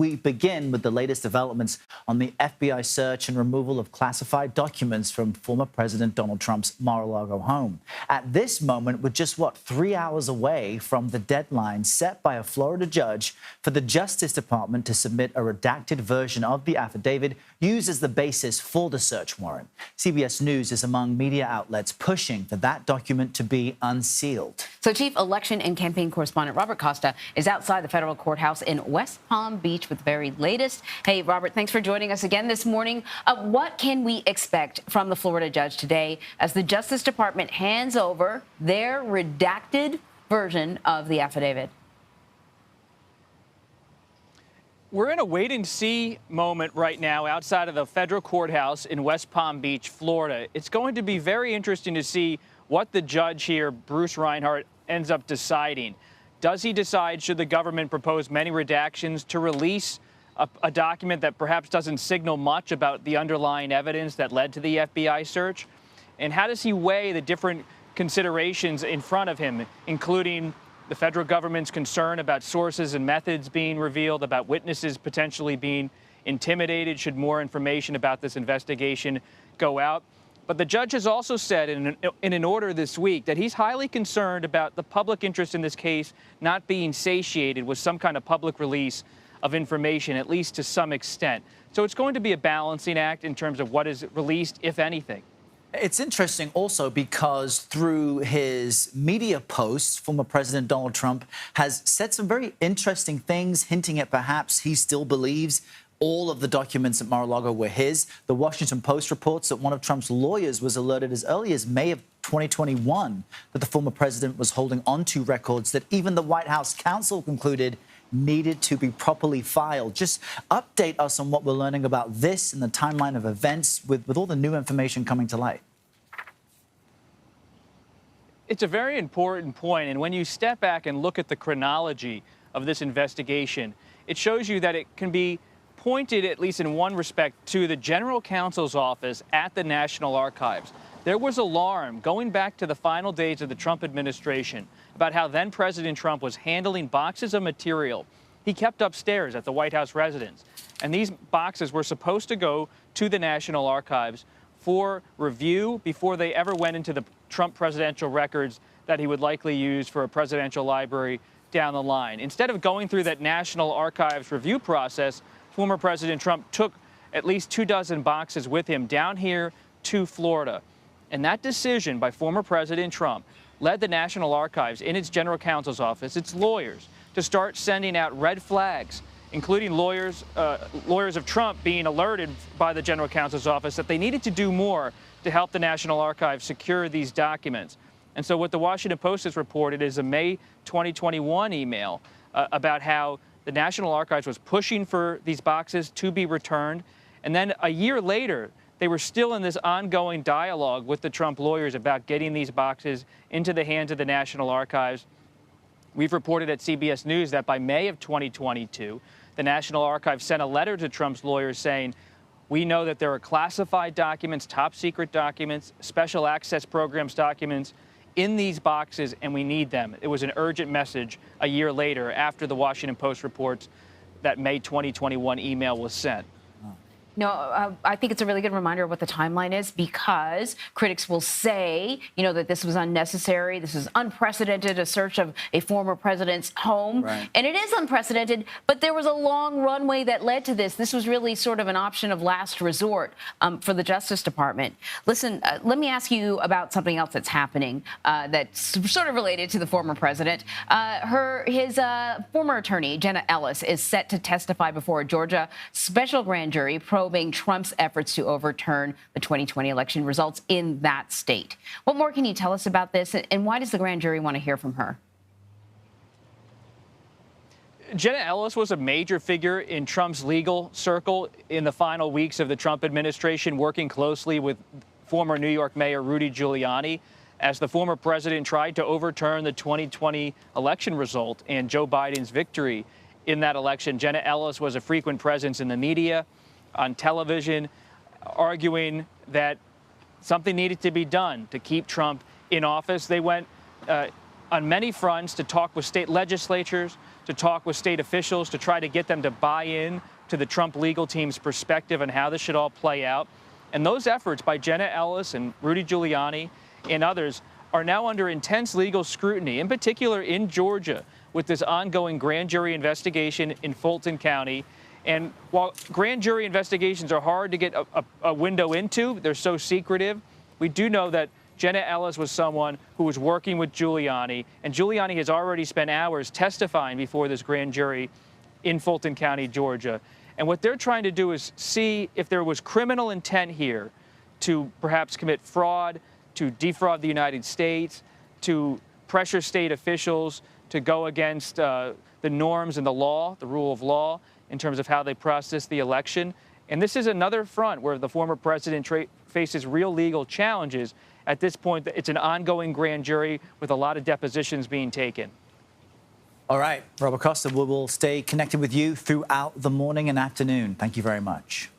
We begin with the latest developments on the FBI search and removal of classified documents from former President Donald Trump's Mar-a-Lago home. At this moment, we're just, 3 hours away from the deadline set by a Florida judge for the Justice Department to submit a redacted version of the affidavit used as the basis for the search warrant. CBS News is among media outlets pushing for that document to be unsealed. So Chief Election and Campaign Correspondent Robert Costa is outside the federal courthouse in West Palm Beach with the very latest. Hey, Robert, thanks for joining us again this morning. What can we expect from the Florida judge today as the Justice Department hands over their redacted version of the affidavit? We're in a wait-and-see moment right now outside of the federal courthouse in West Palm Beach, Florida. It's going to be very interesting to see what the judge here, Bruce Reinhart, ends up deciding. Does he decide, should the government propose many redactions to release a document that perhaps doesn't signal much about the underlying evidence that led to the FBI search? And how does he weigh the different considerations in front of him, including the federal government's concern about sources and methods being revealed, about witnesses potentially being intimidated should more information about this investigation go out? But the judge has also said in an order this week that he's highly concerned about the public interest in this case not being satiated with some kind of public release of information, at least to some extent. So it's going to be a balancing act in terms of what is released, if anything. It's interesting also because through his media posts, former President Donald Trump has said some very interesting things, hinting at perhaps he still believes all of the documents at Mar-a-Lago were his. The Washington Post reports that one of Trump's lawyers was alerted as early as May of 2021 that the former president was holding onto records that even the White House counsel concluded needed to be properly filed. Just update us on what we're learning about this and the timeline of events with all the new information coming to light. It's a very important point, and when you step back and look at the chronology of this investigation, it shows you that it can be pointed, at least in one respect, to the general counsel's office at the National Archives. There was alarm going back to the final days of the Trump administration about how then President Trump was handling boxes of material he kept upstairs at the White House residence. And these boxes were supposed to go to the National Archives for review before they ever went into the Trump presidential records that he would likely use for a presidential library down the line. Instead of going through that National Archives review process, former President Trump took at least 24 boxes with him down here to Florida. And that decision by former President Trump led the National Archives in its general counsel's office, its lawyers, to start sending out red flags, including lawyers of Trump being alerted by the general counsel's office that they needed to do more to help the National Archives secure these documents. And so what the Washington Post has reported is a May 2021 email about how the National Archives was pushing for these boxes to be returned. And then a year later, they were still in this ongoing dialogue with the Trump lawyers about getting these boxes into the hands of the National Archives. We've reported at CBS News that by May of 2022, the National Archives sent a letter to Trump's lawyers saying, we know that there are classified documents, top secret documents, special access programs documents in these boxes, and we need them. It was an urgent message a year later after the Washington Post reports that May 2021 email was sent. No, I think it's a really good reminder of what the timeline is, because critics will say, that this was unnecessary. This is unprecedented, a search of a former president's home. Right. And it is unprecedented, but there was a long runway that led to this. This was really sort of an option of last resort for the Justice Department. Listen, let me ask you about something else that's happening that's sort of related to the former president. His former attorney, Jenna Ellis, is set to testify before a Georgia special grand jury probing Trump's efforts to overturn the 2020 election results in that state. What more can you tell us about this, and why does the grand jury want to hear from her? Jenna Ellis was a major figure in Trump's legal circle in the final weeks of the Trump administration, working closely with former New York Mayor Rudy Giuliani as the former president tried to overturn the 2020 election result and Joe Biden's victory in that election. Jenna Ellis was a frequent presence in the media, on television, arguing that something needed to be done to keep Trump in office. They went on many fronts to talk with state legislatures, to talk with state officials, to try to get them to buy in to the Trump legal team's perspective on how this should all play out. And those efforts by Jenna Ellis and Rudy Giuliani and others are now under intense legal scrutiny, in particular in Georgia, with this ongoing grand jury investigation in Fulton County. And while grand jury investigations are hard to get a window into, they're so secretive, we do know that Jenna Ellis was someone who was working with Giuliani, and Giuliani has already spent hours testifying before this grand jury in Fulton County, Georgia. And what they're trying to do is see if there was criminal intent here to perhaps commit fraud, to defraud the United States, to pressure state officials to go against the norms and the law, the rule of law, in terms of how they process the election. And this is another front where the former president faces real legal challenges. At this point, it's an ongoing grand jury with a lot of depositions being taken. All right, Robert Costa, we will stay connected with you throughout the morning and afternoon. Thank you very much.